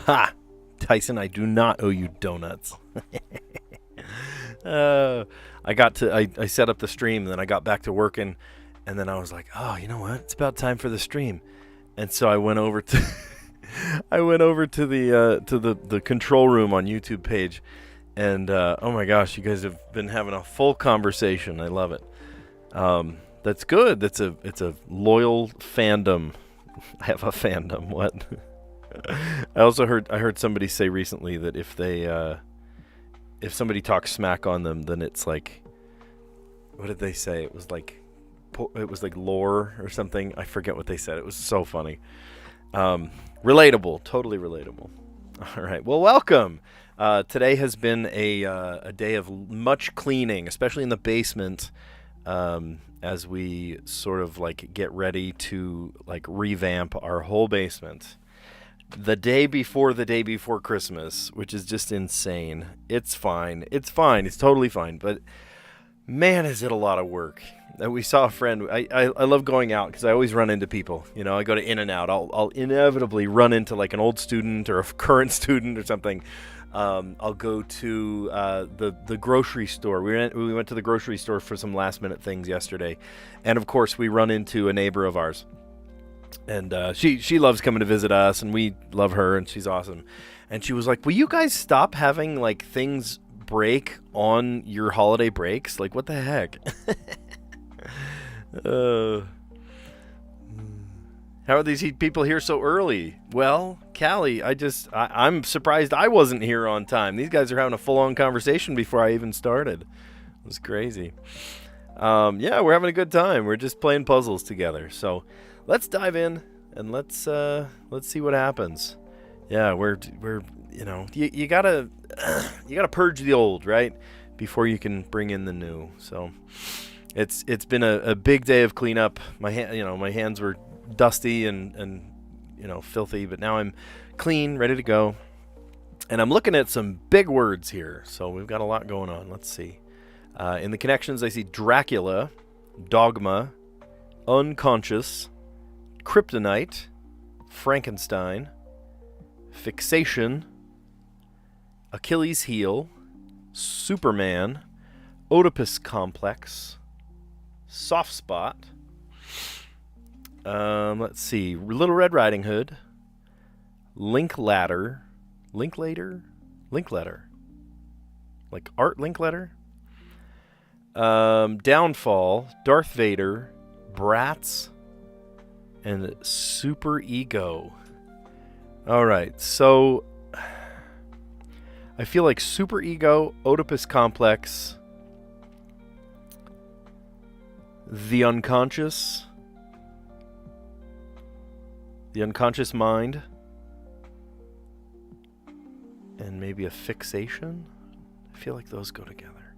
Ha! Tyson, I do not owe you donuts. I set up the stream, and then I got back to working, and then I was like, oh, you know what? It's about time for the stream. And so I went over to the control room on YouTube page, and oh my gosh, you guys have been having a full conversation. I love it. That's good. It's a loyal fandom. I have a fandom. What? I heard somebody say recently that if somebody talks smack on them, then it's like, what did they say? It was like lore or something. I forget what they said. It was so funny. Relatable, totally relatable. All right, well, welcome. Today has been a day of much cleaning, especially in the basement, as we sort of like get ready to like revamp our whole basement. The day before Christmas, which is just insane. It's fine. It's totally fine. But man, is it a lot of work. We saw a friend. I love going out because I always run into people. You know, I go to In-N-Out. I'll inevitably run into like an old student or a current student or something. I'll go to the grocery store. We went to the grocery store for some last minute things yesterday, and of course we run into a neighbor of ours. And she loves coming to visit us, and we love her, and she's awesome. And she was like, will you guys stop having like things break on your holiday breaks? Like, what the heck? How are these people here so early? Well, Callie, I'm surprised I wasn't here on time. These guys are having a full-on conversation before I even started. It was crazy. Yeah, we're having a good time. We're just playing puzzles together. So let's dive in and let's see what happens. Yeah, we're you gotta purge the old, right, before you can bring in the new. So it's been a big day of cleanup. My hands were dusty and filthy, but now I'm clean, ready to go. And I'm looking at some big words here, so we've got a lot going on. Let's see. In the connections, I see Dracula, dogma, unconscious, kryptonite, Frankenstein, fixation, Achilles heel, Superman, Oedipus complex, soft spot. Let's see. Little Red Riding Hood, Linklater, like Art Linkletter. Downfall, Darth Vader, Bratz, and Super Ego. All right, so I feel like Super Ego, Oedipus complex, the unconscious mind, and maybe a fixation. I feel like those go together.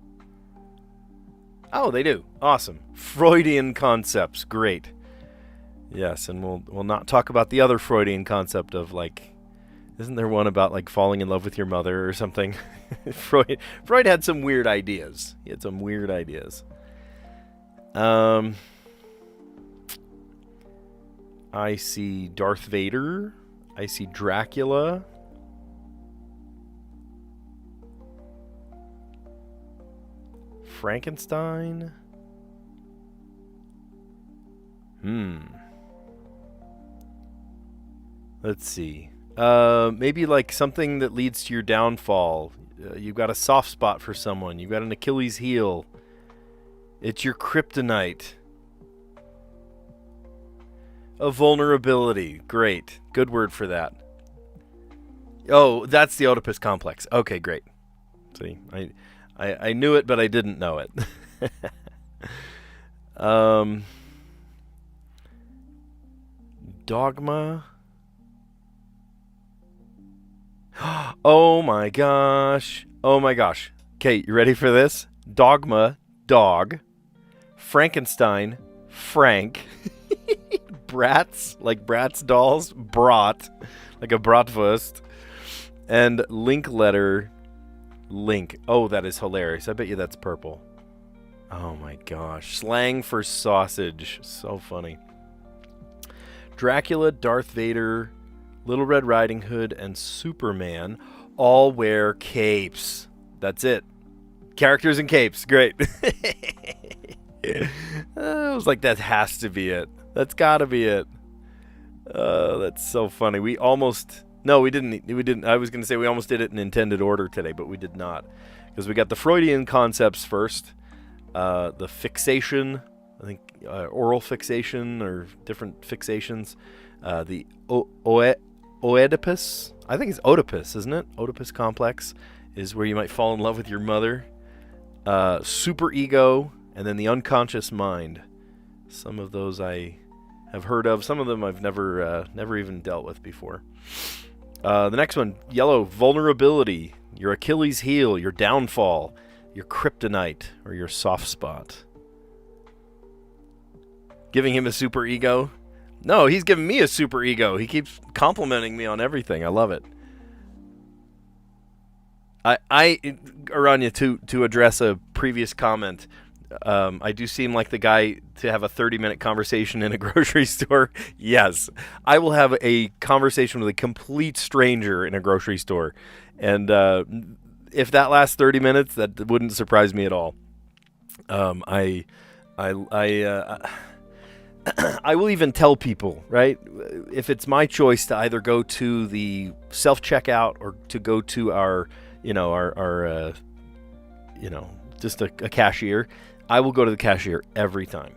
Oh, they do. Awesome. Freudian concepts. Great. Yes, and we'll not talk about the other Freudian concept of like, isn't there one about like falling in love with your mother or something? Freud had some weird ideas. He had some weird ideas. I see Darth Vader. I see Dracula. Frankenstein. Let's see. Maybe like something that leads to your downfall. You've got a soft spot for someone. You've got an Achilles heel. It's your kryptonite. A vulnerability. Great. Good word for that. Oh, that's the Oedipus complex. Okay, great. See, I knew it, but I didn't know it. Dogma. Oh my gosh. Okay, you ready for this? Dogma, dog. Frankenstein, Frank. Bratz, like Bratz dolls. Brat, like a bratwurst. And Linkletter, Link. Oh, that is hilarious. I bet you that's purple. Oh my gosh. Slang for sausage. So funny. Dracula, Darth Vader, Little Red Riding Hood, and Superman all wear capes. That's it. Characters and capes. Great. I was like, that has to be it. That's got to be it. That's so funny. We almost... No, we didn't. I was going to say we almost did it in intended order today, but we did not. Because we got the Freudian concepts first. The fixation, I think oral fixation or different fixations. The Oedipus, I think it's Oedipus, isn't it? Oedipus complex is where you might fall in love with your mother. Super ego, and then the unconscious mind. Some of those I have heard of. Some of them I've never even dealt with before. The next one, yellow, vulnerability, your Achilles heel, your downfall, your kryptonite, or your soft spot. Giving him a super ego? No, he's giving me a super ego. He keeps complimenting me on everything. I love it. Aranya, to address a previous comment, I do seem like the guy to have a 30-minute conversation in a grocery store. Yes, I will have a conversation with a complete stranger in a grocery store. And if that lasts 30 minutes, that wouldn't surprise me at all. I will even tell people, right? If it's my choice to either go to the self-checkout or to go to our just a cashier, I will go to the cashier every time.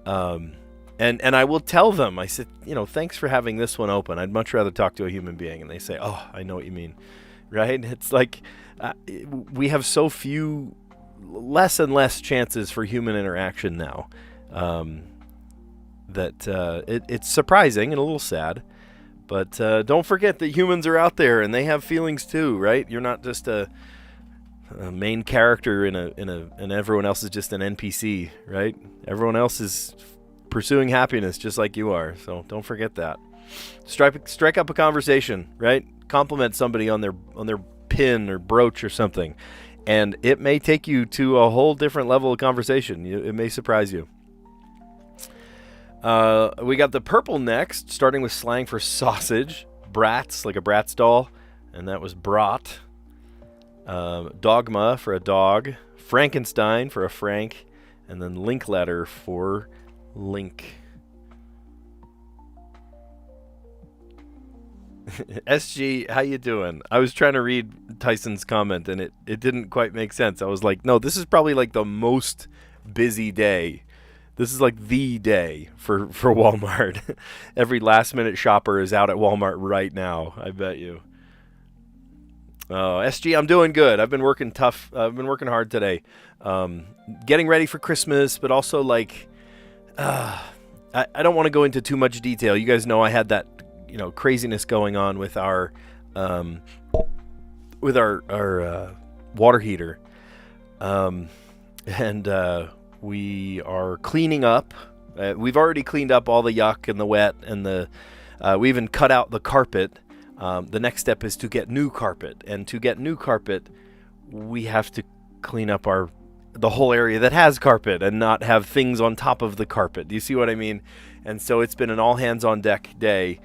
And I will tell them, I said, thanks for having this one open. I'd much rather talk to a human being. And they say, oh, I know what you mean. Right? It's like we have so few, less and less chances for human interaction now that it's surprising and a little sad. But don't forget that humans are out there and they have feelings too, right? You're not just a main character and everyone else is just an NPC, right? Everyone else is pursuing happiness just like you are. So don't forget that. Strike up a conversation, right? Compliment somebody on their pin or brooch or something, and it may take you to a whole different level of conversation. It may surprise you. We got the purple next, starting with slang for sausage. Bratz, like a Bratz doll, and that was brat. Dogma for a dog. Frankenstein for a Frank. And then link letter for link. SG, how you doing? I was trying to read Tyson's comment, and it didn't quite make sense. I was like, no, this is probably like the most busy day. This is like the day for Walmart. Every last-minute shopper is out at Walmart right now, I bet you. SG, I'm doing good. I've been working tough. I've been working hard today. Getting ready for Christmas, but also like, I don't want to go into too much detail. You guys know I had that, craziness going on with our water heater. And we are cleaning up. We've already cleaned up all the yuck and the wet, and we even cut out the carpet. The next step is to get new carpet, and to get new carpet, we have to clean up the whole area that has carpet and not have things on top of the carpet. Do you see what I mean? And so it's been an all hands on deck day,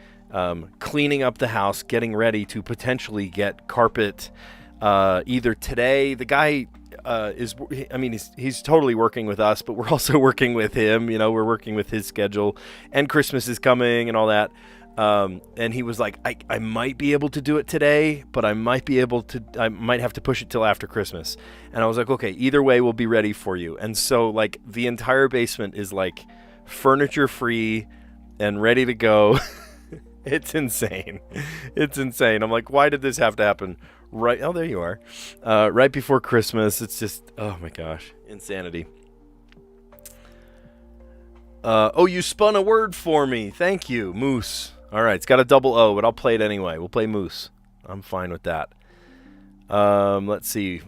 cleaning up the house, getting ready to potentially get carpet either today. The guy he's totally working with us, but we're also working with him. We're working with his schedule, and Christmas is coming and all that. And he was like, I might be able to do it today, but I might have to push it till after Christmas. And I was like, okay, either way, we'll be ready for you. And so like the entire basement is like furniture free and ready to go. It's insane. It's insane. I'm like, why did this have to happen? Right. Oh, there you are. Right before Christmas. It's just, oh my gosh, insanity. You spun a word for me. Thank you, moose. All right, it's got a double O, but I'll play it anyway. We'll play moose. I'm fine with that. Let's see.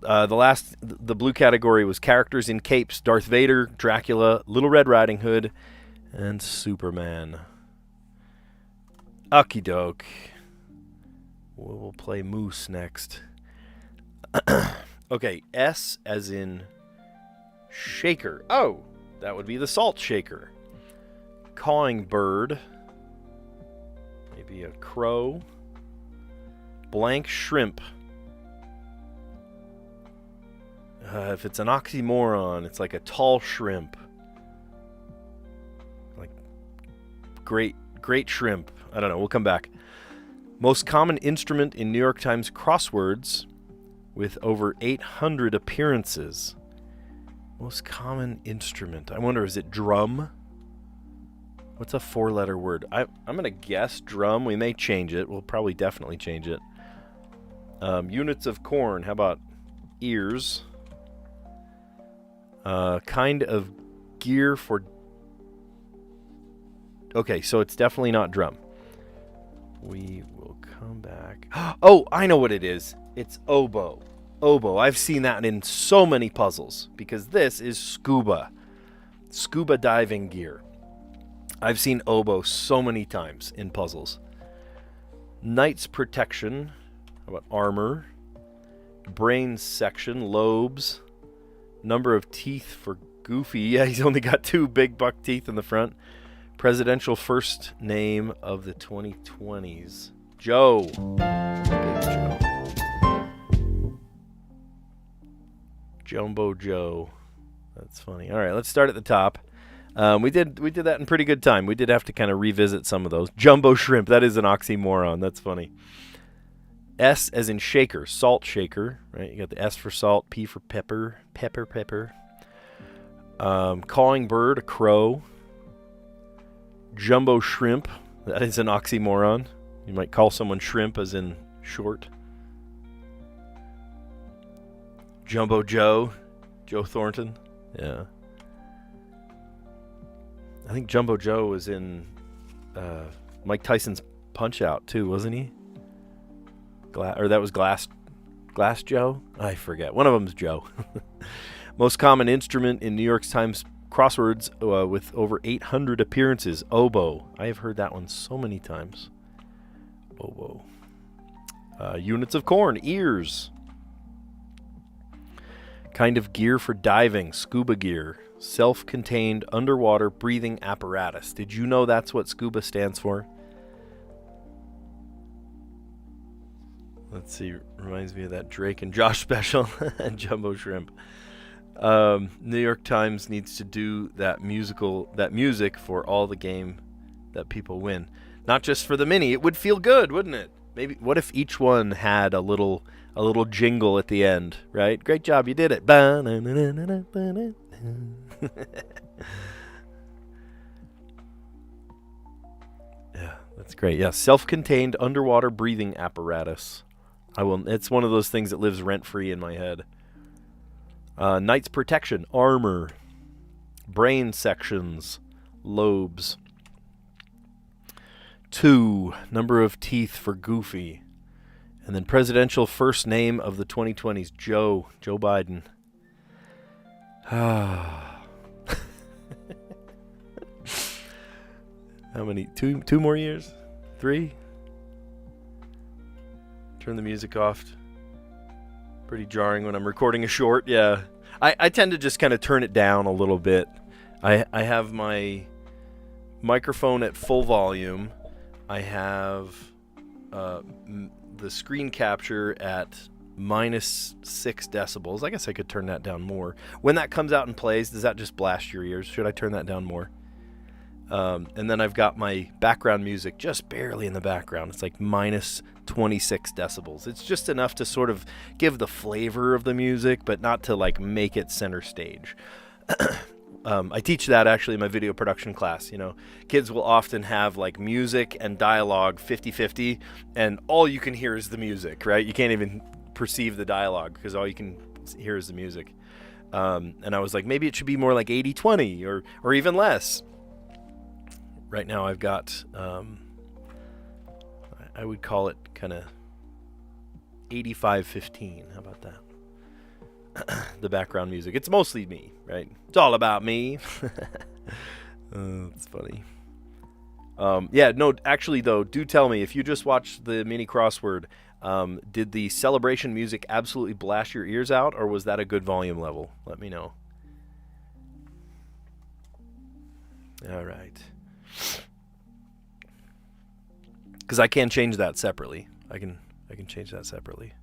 The blue category was characters in capes: Darth Vader, Dracula, Little Red Riding Hood, and Superman. Okie doke. We'll play moose next. Okay, S as in shaker. Oh, that would be the salt shaker. Cawing bird. Maybe a crow. Blank shrimp. If it's an oxymoron, it's like a tall shrimp. Like great shrimp. I don't know. We'll come back. Most common instrument in New York Times crosswords with over 800 appearances. Most common instrument. I wonder, is it drum? What's a 4-letter word? I'm going to guess drum. We may change it. We'll probably definitely change it. Units of corn. How about ears? Kind of gear for... Okay, so it's definitely not drum. We will come back. Oh, I know what it is. It's oboe. Oboe. I've seen that in so many puzzles because this is scuba diving gear. I've seen oboe so many times in puzzles. Knight's protection. How about armor? Brain section, lobes. Number of teeth for Goofy. Yeah, he's only got 2 big buck teeth in the front. Presidential first name of the 2020s. Joe. Big Joe. Jumbo Joe. That's funny. All right, let's start at the top. We did that in pretty good time. We did have to kind of revisit some of those. Jumbo shrimp. That is an oxymoron. That's funny. S as in shaker. Salt shaker. Right. You got the S for salt. P for pepper. Pepper. Cawing bird. A crow. Jumbo shrimp. That is an oxymoron. You might call someone shrimp as in short. Jumbo Joe. Joe Thornton. Yeah. I think Jumbo Joe was in Mike Tyson's Punch-Out too, wasn't he? That was Glass Joe? I forget. One of them's Joe. Most common instrument in New York Times crosswords with over 800 appearances. Oboe. I have heard that one so many times. Oboe. Units of corn. Ears. Kind of gear for diving. Scuba gear. Self-contained underwater breathing apparatus. Did you know that's what scuba stands for? Let's see. Reminds me of that Drake and Josh special. And Jumbo Shrimp. New York Times needs to do that music for all the game that people win. Not just for the mini. It would feel good, wouldn't it? Maybe. What if each one had a little jingle at the end, right? Great job, you did it. Yeah, that's great. Yeah, self-contained underwater breathing apparatus. It's one of those things that lives rent-free in my head. Knight's protection, armor, brain sections, lobes. 2, number of teeth for Goofy. And then presidential first name of the 2020s, Joe Biden. How many? Two more years? 3? Turn the music off. Pretty jarring when I'm recording a short. Yeah. I tend to just kind of turn it down a little bit. I have my microphone at full volume. I have the screen capture at -6 decibels. I guess I could turn that down more. When that comes out and plays, does that just blast your ears? Should I turn that down more? And then I've got my background music just barely in the background. It's like -26 decibels. It's just enough to sort of give the flavor of the music, but not to like make it center stage. I teach that actually in my video production class. You know, kids will often have like music and dialogue 50-50, and all you can hear is the music, right? You can't even perceive the dialogue because all you can hear is the music. And I was like, maybe it should be more like 80-20 or even less. Right now I've got, I would call it kind of 85-15. How about that? The background music. It's mostly me, right? It's all about me. It's funny. Yeah, no, actually, though, do tell me, if you just watched the mini crossword, did the celebration music absolutely blast your ears out, or was that a good volume level? Let me know. All right. Because I can change that separately. I can change that separately.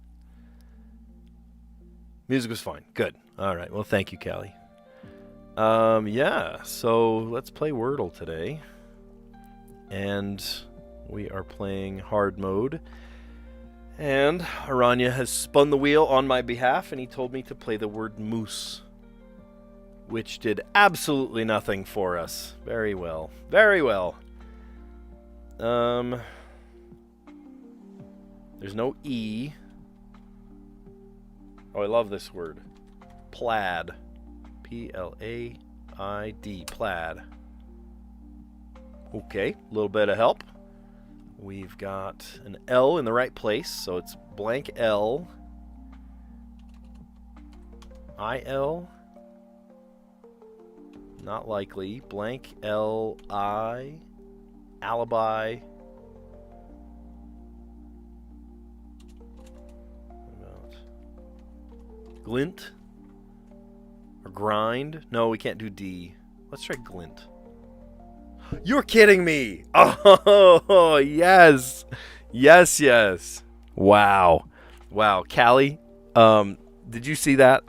Music was fine. Good. All right. Well, thank you, Callie. Yeah. So let's play Wordle today. And we are playing hard mode. And Aranya has spun the wheel on my behalf, and he told me to play the word moose, which did absolutely nothing for us. Very well. Very well. There's no E. Oh, I love this word. Plaid. P-L-A-I-D. Plaid. Okay, a little bit of help. We've got an L in the right place, so it's blank L. I-L. Not likely. Blank L-I. Alibi. Glint? Or grind? No, we can't do D. Let's try glint. You're kidding me! Oh, yes! Yes, yes. Wow. Wow. Callie, did you see that?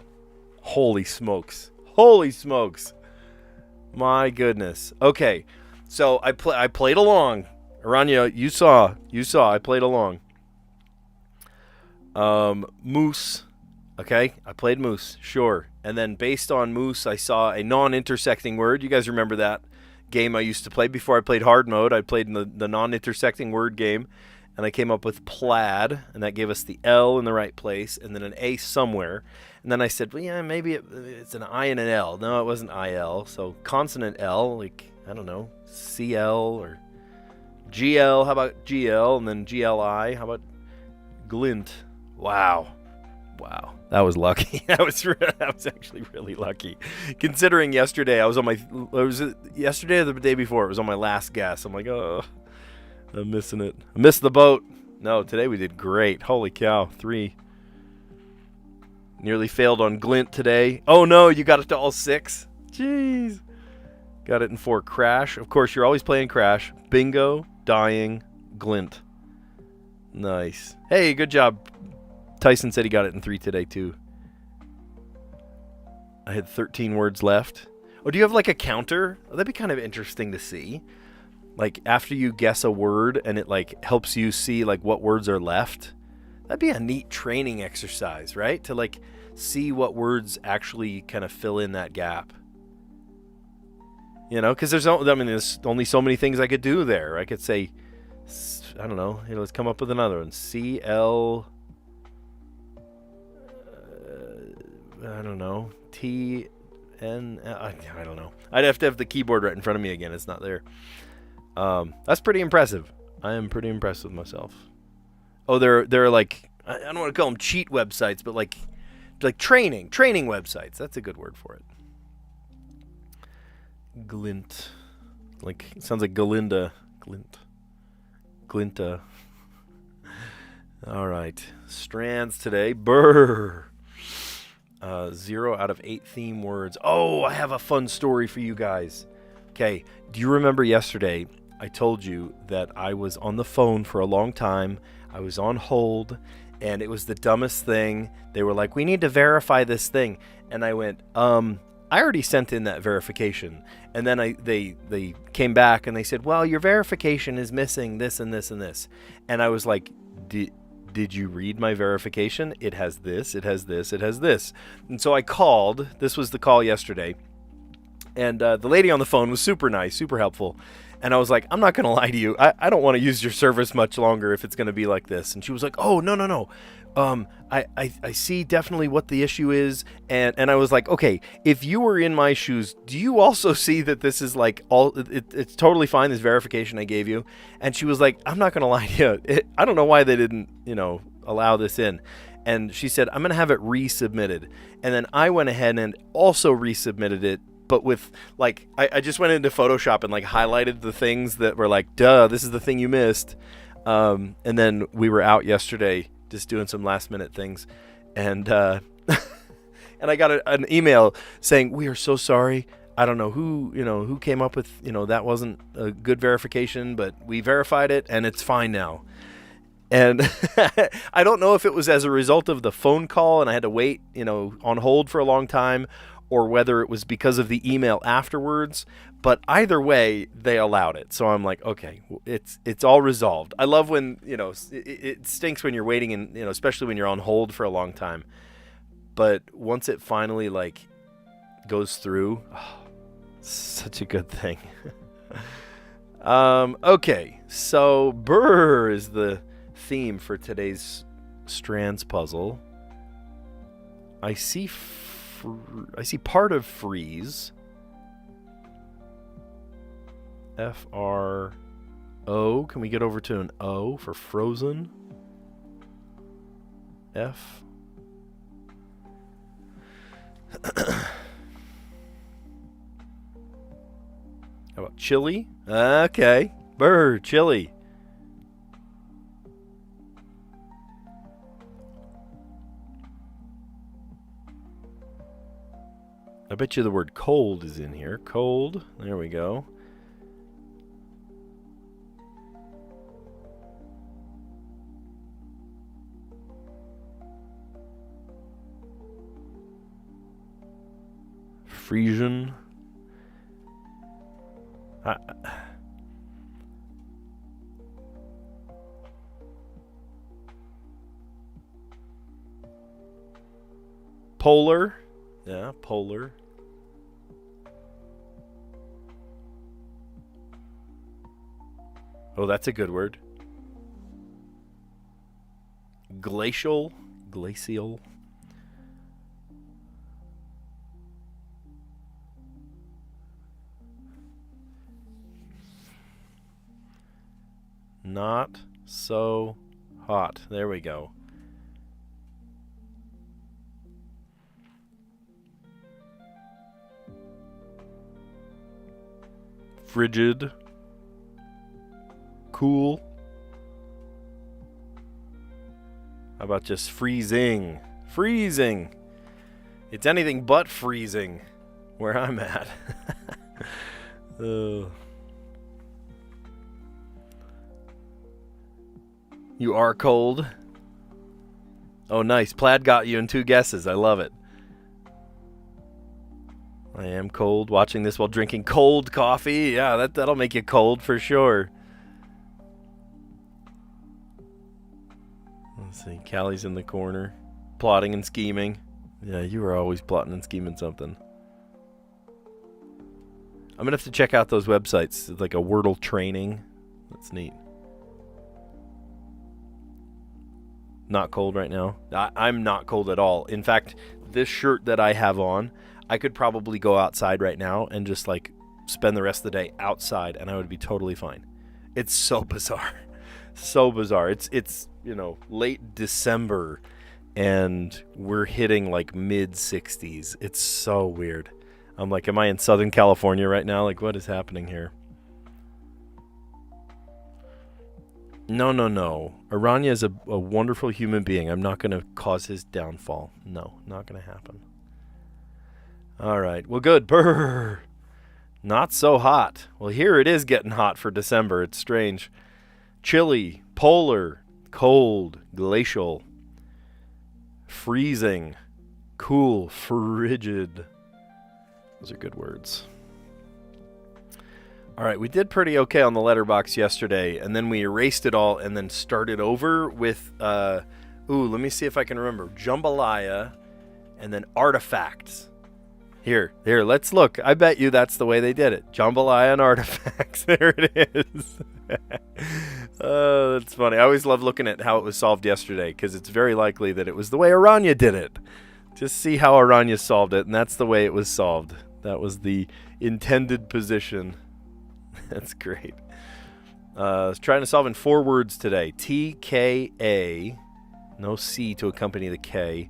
Holy smokes. Holy smokes. My goodness. Okay, so I played along. Aranya, you saw. I played along. Moose. Okay, I played moose, sure. And then based on moose, I saw a non-intersecting word. You guys remember that game I used to play before I played hard mode? I played in the non-intersecting word game, and I came up with plaid, and that gave us the L in the right place, and then an A somewhere. And then I said, well, yeah, maybe it's an I and an L. No, it wasn't I-L. So consonant L, like, I don't know, C-L or G-L. How about G-L? And then G-L-I. How about glint? Wow. Wow, that was lucky. I was actually really lucky, considering yesterday yesterday or the day before. It was on my last guess. I'm like, oh, I'm missing it. I missed the boat. No, today we did great. Holy cow, 3. Nearly failed on glint today. Oh no, you got it to all 6. Jeez, got it in 4. Crash. Of course, you're always playing crash. Bingo, dying, glint. Nice. Hey, good job. Tyson said he got it in 3 today, too. I had 13 words left. Oh, do you have, like, a counter? Oh, that'd be kind of interesting to see. Like, after you guess a word and it, like, helps you see, like, what words are left. That'd be a neat training exercise, right? To, like, see what words actually kind of fill in that gap. You know, because there's only so many things I could do there. I could say, I don't know. Let's come up with another one. C-L... I don't know. T-N... I don't know. I'd have to have the keyboard right in front of me again. It's not there. That's pretty impressive. I am pretty impressed with myself. Oh, they're like... I don't want to call them cheat websites, but like training websites. That's a good word for it. Glint. Like, it sounds like Galinda. Glint. Glinta. All right. Strands today. Brr. 0 out of 8 theme words. Oh, I have a fun story for you guys. Okay, do you remember yesterday I told you that I was on the phone for a long time. I was on hold, and it was the dumbest thing. They were like, we need to verify this thing. And I went, I already sent in that verification. And then they came back and they said, well, your verification is missing this and this and this. And I was like, did you read my verification? It has this, it has this, it has this. And so I called. This was the call yesterday. And the lady on the phone was super nice, super helpful. And I was like, I'm not going to lie to you. I don't want to use your service much longer if it's going to be like this. And she was like, oh, no. I see definitely what the issue is. And I was like, okay, if you were in my shoes, do you also see that this is like it's totally fine, this verification I gave you? And she was like, I'm not going to lie to you. I don't know why they didn't, allow this in. And she said, I'm going to have it resubmitted. And then I went ahead and also resubmitted it. But with, like, I just went into Photoshop and, like, highlighted the things that were like, duh, this is the thing you missed. And then we were out yesterday just doing some last-minute things. And and I got an email saying, we are so sorry. I don't know who came up with, that wasn't a good verification, but we verified it and it's fine now. And I don't know if it was as a result of the phone call and I had to wait, on hold for a long time, or whether it was because of the email afterwards. But either way, they allowed it. So I'm like, okay, it's all resolved. I love when, it stinks when you're waiting and, especially when you're on hold for a long time. But once it finally goes through, such a good thing. Okay, so brr is the theme for today's Strands puzzle. I see part of freeze. F-R-O. Can we get over to an O for frozen? F. How about chili? Okay. Brr, chili. I bet you the word cold is in here. Cold. There we go. Frisian. Polar. Yeah, polar. Oh, that's a good word. Glacial. Glacial. Not so hot. There we go. Frigid. Cool. How about just freezing? Freezing. It's anything but freezing where I'm at. You are cold. Oh, nice. Plaid got you in 2 guesses. I love it. I am cold. Watching this while drinking cold coffee. Yeah, that'll make you cold for sure. Let's see. Callie's in the corner. Plotting and scheming. Yeah, you were always plotting and scheming something. I'm going to have to check out those websites. It's like a Wordle training. That's neat. Not cold right now. I'm not cold at all. In fact, this shirt that I have on, I could probably go outside right now and just spend the rest of the day outside and I would be totally fine. It's so bizarre. So bizarre. It's late December and we're hitting mid 60s. It's so weird. I'm like, am I in Southern California right now? What is happening here? No. Aranya is a wonderful human being. I'm not going to cause his downfall. No, not going to happen. All right. Well, good. Brr. Not so hot. Well, here it is getting hot for December. It's strange. Chilly, polar, cold, glacial, freezing, cool, frigid. Those are good words. All right, we did pretty okay on the letterbox yesterday, and then we erased it all and then started over with, let me see if I can remember. Jambalaya and then artifacts. Here, let's look. I bet you that's the way they did it. Jambalaya and artifacts. There it is. Oh, that's funny. I always love looking at how it was solved yesterday because it's very likely that it was the way Aranya did it. Just see how Aranya solved it, and that's the way it was solved. That was the intended position. That's great. I was trying to solve in 4 words today. T-K-A, no C to accompany the K,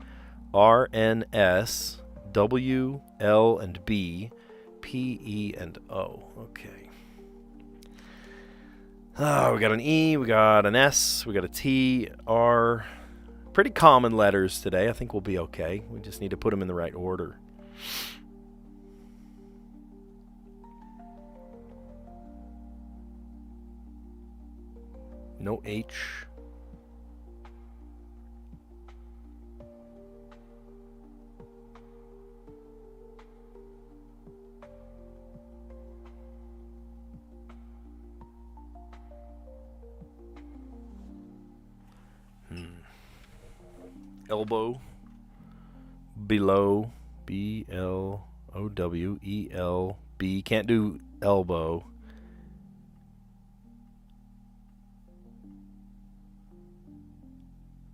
R-N-S, W, L, and B, P-E, and O. Okay. Oh, we got an E, we got an S, we got a T, R. Pretty common letters today. I think we'll be okay. We just need to put them in the right order. No H. Elbow. Below. B-L-O-W-E-L-B. Can't do elbow.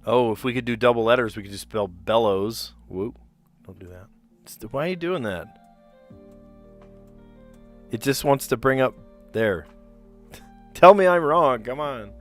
Oh, if we could do double letters, we could just spell bellows. Whoop. Don't do that. Why are you doing that? It just wants to bring up there. Tell me I'm wrong. Come on.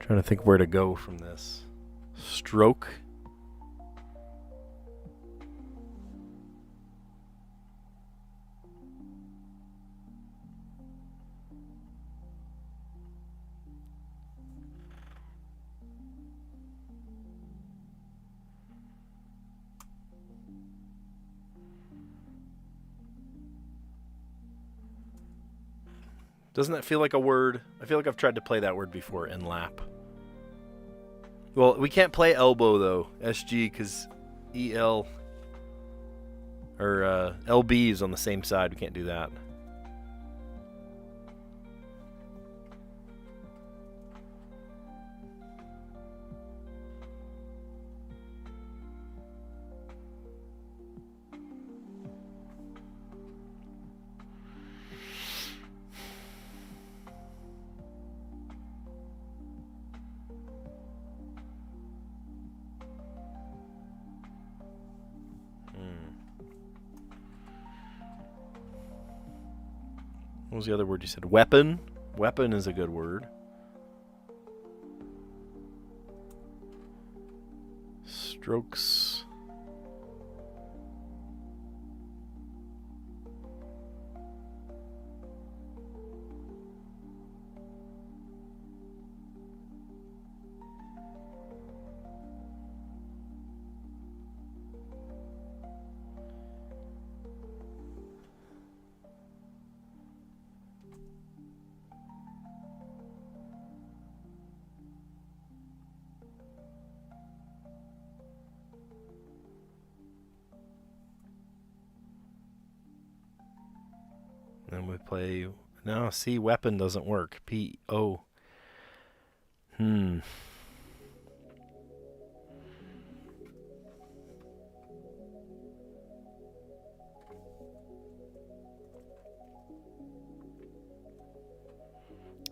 Trying to think where to go from this. Stroke. Doesn't that feel like a word? I feel like I've tried to play that word before in lap. Well, we can't play elbow though, SG, because EL or LB is on the same side. We can't do that. What was the other word you said? Weapon. Weapon is a good word. Strokes. Then we play... No, see, weapon doesn't work. P-O.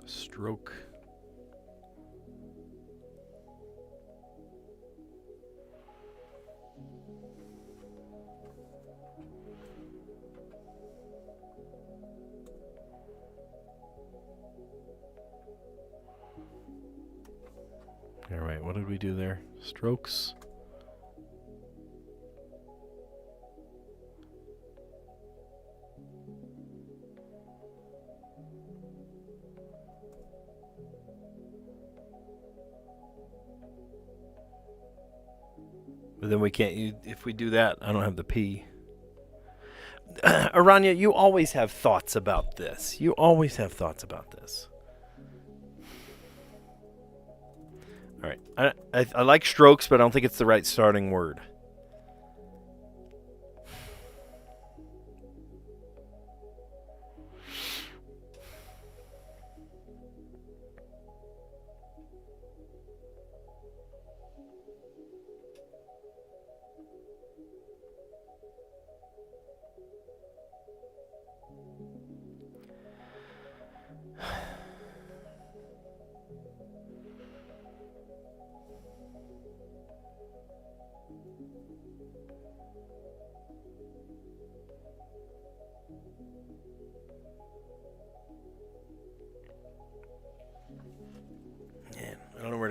Stroke. All right, what did we do there? Strokes. But then we can't, if we do that, I don't have the P. Aranya, you always have thoughts about this. You always have thoughts about this. All right. I like strokes, but I don't think it's the right starting word.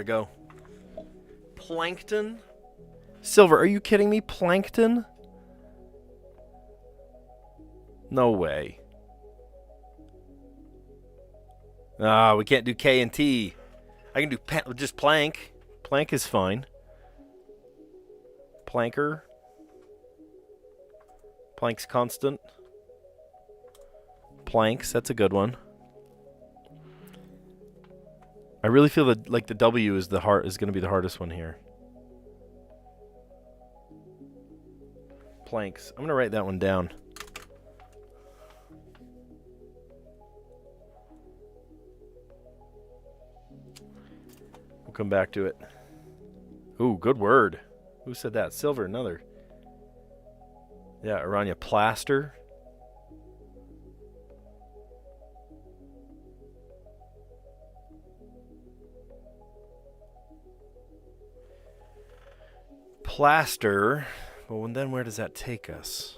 to go. Plankton? Silver, are you kidding me? Plankton? No way. Ah, we can't do K and T. I can do just plank. Plank is fine. Planker. Plank's constant. Planks, that's a good one. I really feel that like the W is going to be the hardest one here. Planks. I'm going to write that one down. We'll come back to it. Ooh, good word. Who said that? Silver, another. Yeah, Aranya. Plaster. Plaster. Well, then where does that take us?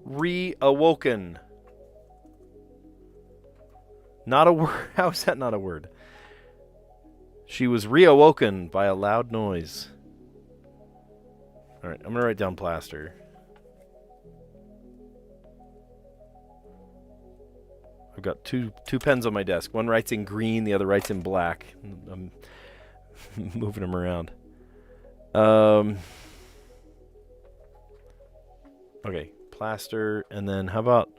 Reawoken. Not a word. How is that not a word? She was reawoken by a loud noise. All right, I'm going to write down plaster. I've got two pens on my desk. One writes in green, the other writes in black. I'm moving them around. Okay, plaster, and then how about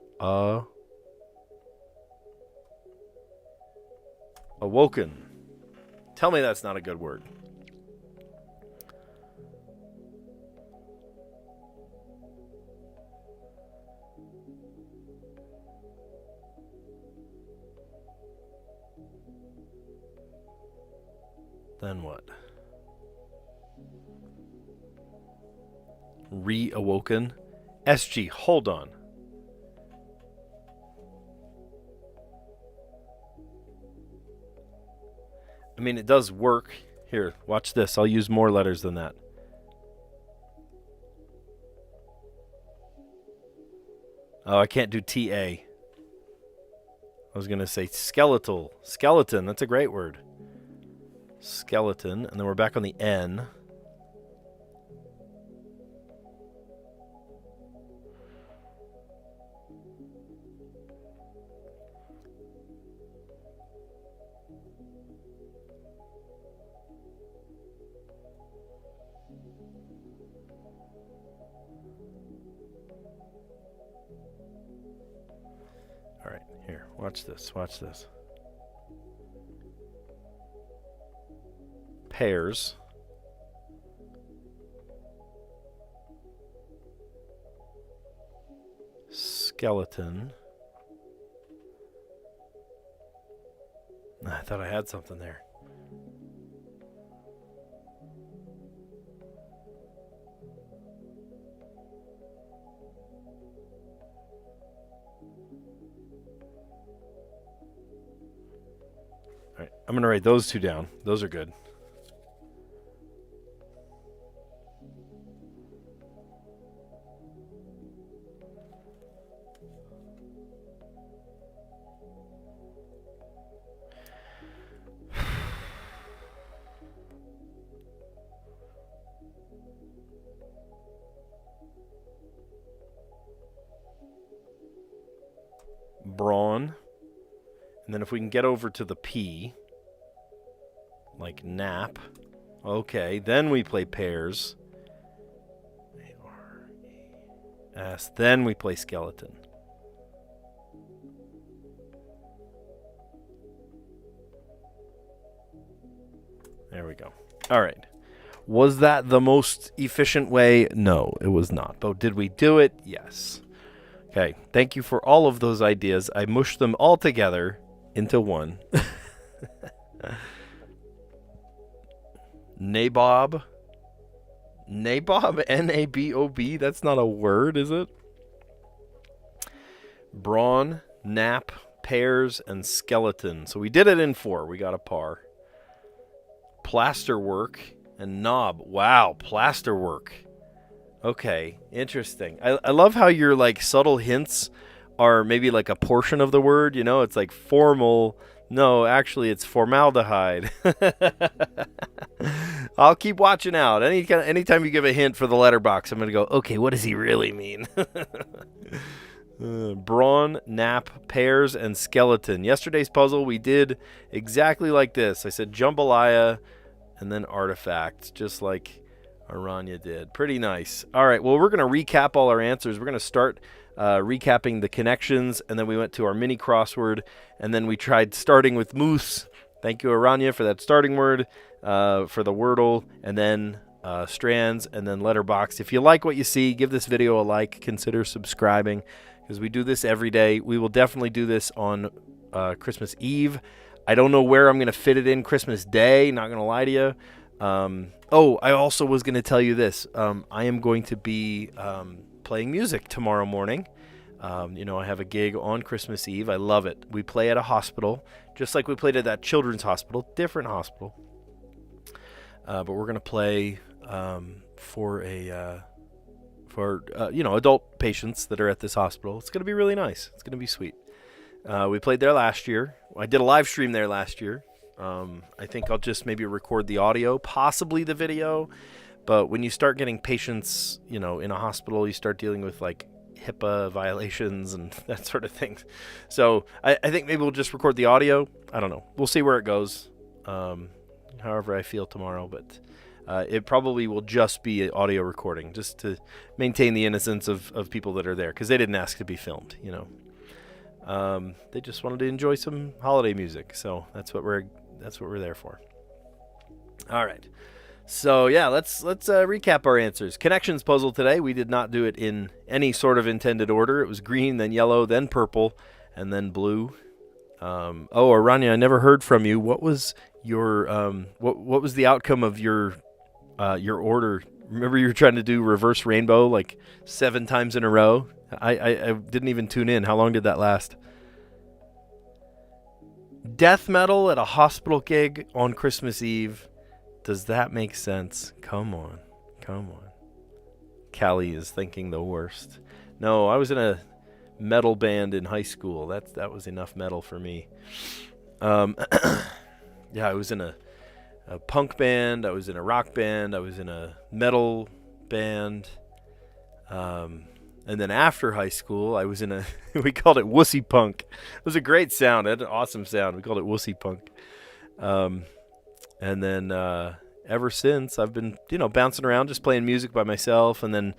awoken? Tell me that's not a good word. Then what? Reawoken? SG, hold on. I mean, it does work. Here, watch this. I'll use more letters than that. Oh, I can't do TA. I was going to say skeletal. Skeleton, that's a great word. Skeleton, and then we're back on the N. All right, here, watch this, watch this. Pairs. Skeleton. I thought I had something there. All right, I'm going to write those two down. Those are good. Brawn. And then if we can get over to the P, like nap. Okay, then we play pairs. A-R-E-S. Then we play skeleton. There we go. All right. Was that the most efficient way? No, it was not. But did we do it? Yes. Okay, thank you for all of those ideas. I mushed them all together into one. Nabob. Nabob? N-A-B-O-B? That's not a word, is it? Brawn, nap, pairs, and skeleton. So we did it in 4. We got a par. Plasterwork. and knob. Wow, plasterwork. Okay, interesting. I love how your like subtle hints are maybe like a portion of the word. You know, it's like formal. No, actually, it's formaldehyde. I'll keep watching out. Anytime you give a hint for the letterbox, I'm gonna go. Okay, what does he really mean? Brawn, nap, pears, and skeleton. Yesterday's puzzle we did exactly like this. I said jambalaya, and then artifact, just like Aranya did. Pretty nice. All right, well, we're going to recap all our answers. We're going to start recapping the connections, and then we went to our mini crossword, and then we tried starting with moose. Thank you, Aranya, for that starting word, for the Wordle, and then Strands, and then letterbox. If you like what you see, give this video a like. Consider subscribing, because we do this every day. We will definitely do this on Christmas Eve. I don't know where I'm going to fit it in Christmas Day, not going to lie to you. I also was going to tell you this. I am going to be playing music tomorrow morning. I have a gig on Christmas Eve. I love it. We play at a hospital, just like we played at that children's hospital, different hospital. But we're going to play for adult patients that are at this hospital. It's going to be really nice. It's going to be sweet. We played there last year. I did a live stream there last year. I think I'll just maybe record the audio, possibly the video. But when you start getting patients, in a hospital, you start dealing with like HIPAA violations and that sort of thing. So I think maybe we'll just record the audio. I don't know. We'll see where it goes. However I feel tomorrow, but it probably will just be an audio recording, just to maintain the innocence of people that are there, because they didn't ask to be filmed. They just wanted to enjoy some holiday music, so that's what we're there for. All right. So yeah, let's recap our answers. Connections puzzle today. We did not do it in any sort of intended order. It was green, then yellow, then purple, and then blue. Aranya, I never heard from you. What was your what was the outcome of your order? Remember you were trying to do reverse rainbow like 7 times in a row? I didn't even tune in. How long did that last? Death metal at a hospital gig on Christmas Eve. Does that make sense? Come on. Callie is thinking the worst. No, I was in a metal band in high school. That was enough metal for me. Yeah, I was in a punk band. I was in a rock band. I was in a metal band. And then after high school, I was in we called it wussy punk. It was a great sound. It had an awesome sound. We called it wussy punk. And then ever since, I've been, bouncing around, just playing music by myself. And then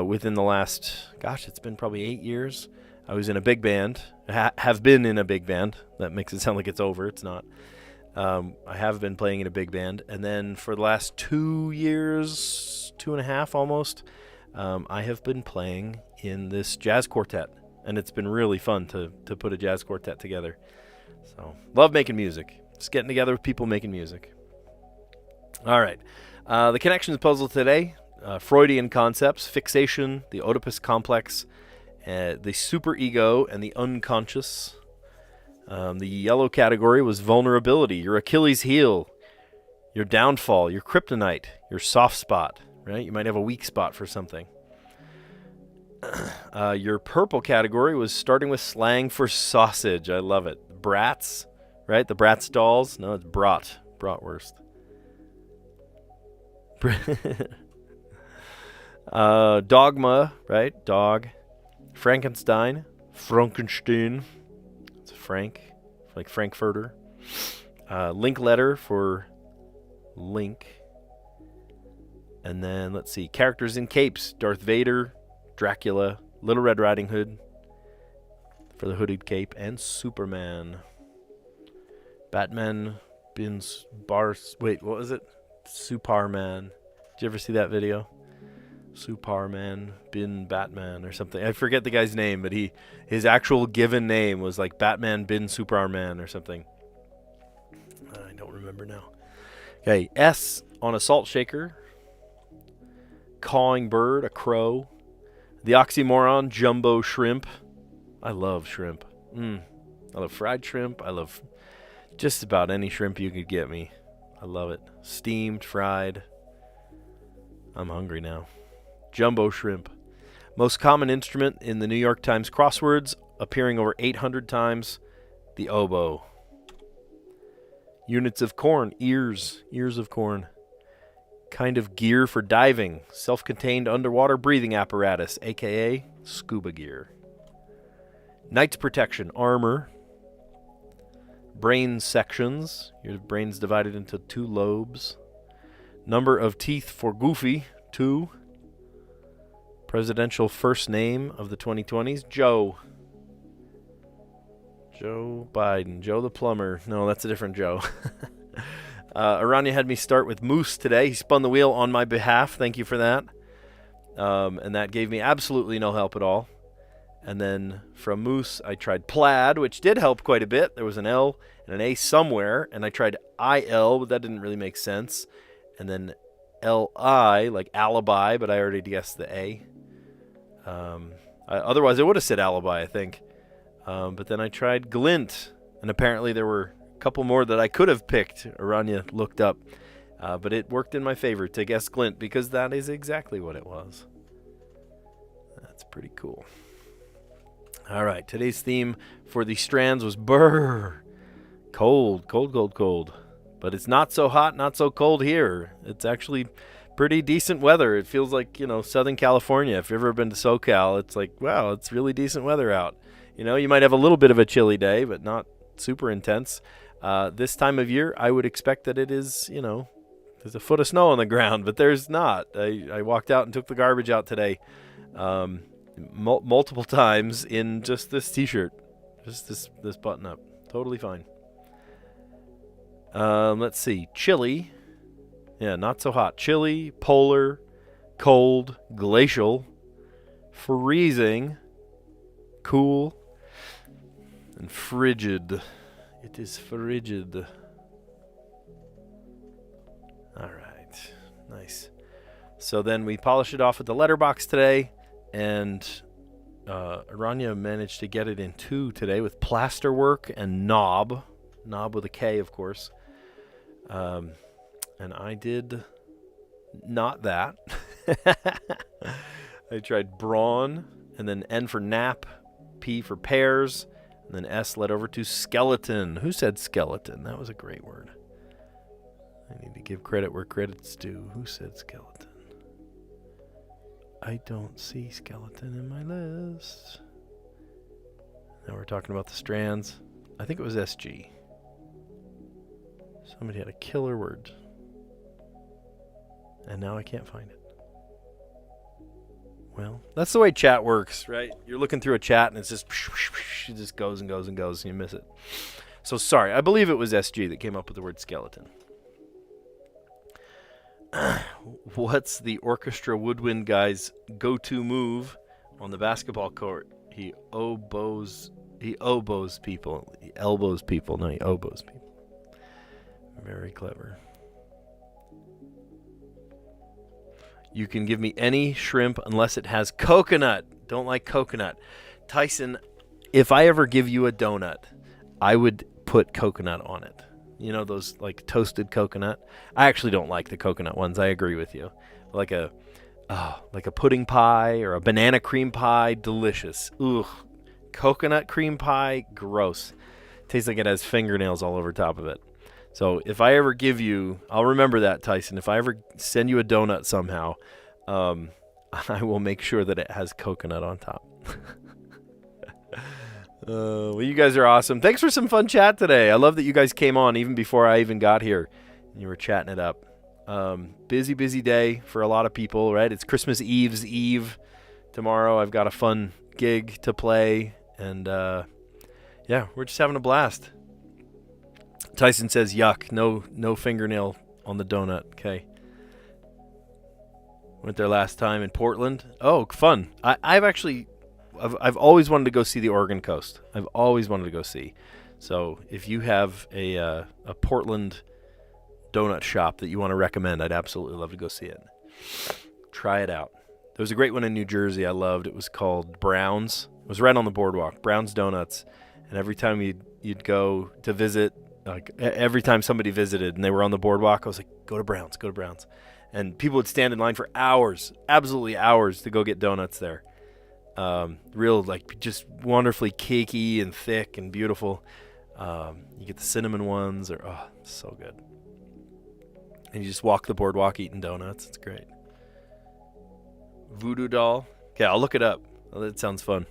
within the last, it's been probably 8 years, I was in a big band. Have been in a big band. That makes it sound like it's over. It's not. I have been playing in a big band. And then for the last 2 years, 2.5 almost, I have been playing in this jazz quartet. And it's been really fun to put a jazz quartet together. So, love making music. Just getting together with people making music. All right. The connections puzzle today, Freudian concepts, fixation, the Oedipus complex, the superego, and the unconscious. The yellow category was vulnerability, your Achilles heel, your downfall, your kryptonite, your soft spot, right? You might have a weak spot for something. Your purple category was starting with slang for sausage. I love it. Brats, right? The Bratz dolls. No, it's bratwurst. Dogma, right? Dog. Frankenstein. It's Frank, like Frankfurter. Link letter for Link. And then let's see, characters in capes: Darth Vader, Dracula, Little Red Riding Hood for the hooded cape, and Superman. Batman bins bars. Wait, what was it? Superman. Did you ever see that video? Superman bin Batman or something. I forget the guy's name, but his actual given name was like Batman bin Superman or something. I don't remember now. Okay, S on a salt shaker. Cawing bird, a crow. The oxymoron, jumbo shrimp. I love shrimp. I love fried shrimp. I love just about any shrimp you could get me. I love it. Steamed, fried. I'm hungry now. Jumbo shrimp. Most common instrument in the New York Times crosswords, appearing over 800 times. The oboe. Units of corn. Ears. Ears of corn. Kind of gear for diving. Self-contained underwater breathing apparatus, a.k.a. scuba gear. Knight's protection. Armor. Brain sections. Your brain's divided into 2 lobes. Number of teeth for Goofy, 2. Presidential first name of the 2020s, Joe. Joe Biden. Joe the plumber. No, that's a different Joe. Aranya had me start with Moose today. He spun the wheel on my behalf. Thank you for that. And that gave me absolutely no help at all. And then from Moose, I tried Plaid, which did help quite a bit. There was an L and an A somewhere. And I tried IL, but that didn't really make sense. And then LI, like alibi, but I already guessed the A. Otherwise, I would have said alibi, I think. But then I tried Glint. And apparently there were a couple more that I could have picked. Aranya looked up. But it worked in my favor to guess Glint because that is exactly what it was. That's pretty cool. All right, today's theme for the Strands was brr. Cold, cold, cold, cold. But it's not so hot, not so cold here. It's actually pretty decent weather. It feels like, Southern California. If you've ever been to SoCal, it's like, wow, it's really decent weather out. You might have a little bit of a chilly day, but not super intense. This time of year, I would expect that it is, there's a foot of snow on the ground, but there's not. I walked out and took the garbage out today. Multiple times in just this t-shirt, just this button up. Totally fine. Let's see. Chilly. Yeah, not so hot. Chilly, polar, cold, glacial, freezing, cool, and frigid. It is frigid. All right. Nice. So then we polish it off with the letterbox today. And Aranya managed to get it in 2 today with plasterwork and knob with a K, of course. And I did not that. I tried brawn, and then N for nap, P for pears, and then S led over to skeleton. Who said skeleton? That was a great word. I need to give credit where credit's due. Who said skeleton? I don't see skeleton in my list. Now we're talking about the Strands. I think it was SG. Somebody had a killer word. And now I can't find it. Well, that's the way chat works, right? You're looking through a chat and it's just, it just goes and goes and goes and you miss it. So sorry, I believe it was SG that came up with the word skeleton. What's the orchestra woodwind guy's go-to move on the basketball court? He oboes people. He elbows people. No, he oboes people. Very clever. You can give me any shrimp unless it has coconut. Don't like coconut. Tyson, if I ever give you a donut, I would put coconut on it. Those like toasted coconut. I actually don't like the coconut ones. I agree with you. Like a pudding pie or a banana cream pie, delicious. Ugh. Coconut cream pie, gross. Tastes like it has fingernails all over top of it. So if I ever give you, I'll remember that, Tyson. If I ever send you a donut somehow, I will make sure that it has coconut on top. Well, you guys are awesome. Thanks for some fun chat today. I love that you guys came on even before I even got here. And you were chatting it up. Busy day for a lot of people, right? It's Christmas Eve's Eve tomorrow. I've got a fun gig to play. And, yeah, we're just having a blast. Tyson says, yuck, no fingernail on the donut. Okay. Went there last time in Portland. Oh, fun. I've always wanted to go see the Oregon coast. I've always wanted to go see. So if you have a Portland donut shop that you want to recommend, I'd absolutely love to go see it. Try it out. There was a great one in New Jersey I loved. It was called Brown's. It was right on the boardwalk. Brown's Donuts. And every time you'd go to visit, Like every time somebody visited and they were on the boardwalk, I was like, go to Brown's, go to Brown's. And people would stand in line for hours, absolutely hours, to go get donuts there. Real, like, just wonderfully cakey and thick and beautiful. You get the cinnamon ones, so good. And you just walk the boardwalk eating donuts. It's great. Voodoo doll. Okay, I'll look it up. Oh, that sounds fun.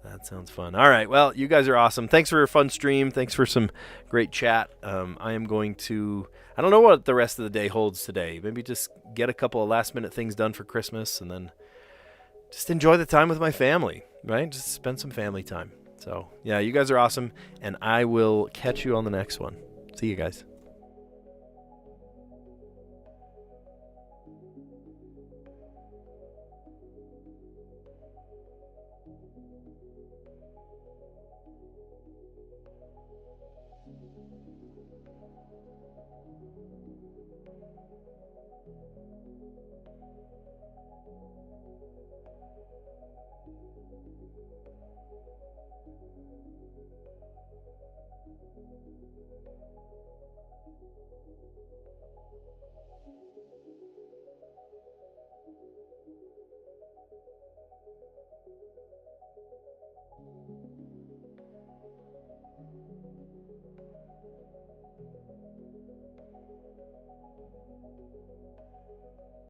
That sounds fun. All right. Well, you guys are awesome. Thanks for a fun stream. Thanks for some great chat. I am going to, I don't know what the rest of the day holds today. Maybe just get a couple of last minute things done for Christmas and then just enjoy the time with my family, right? Just spend some family time. So, yeah, you guys are awesome. And I will catch you on the next one. See you guys.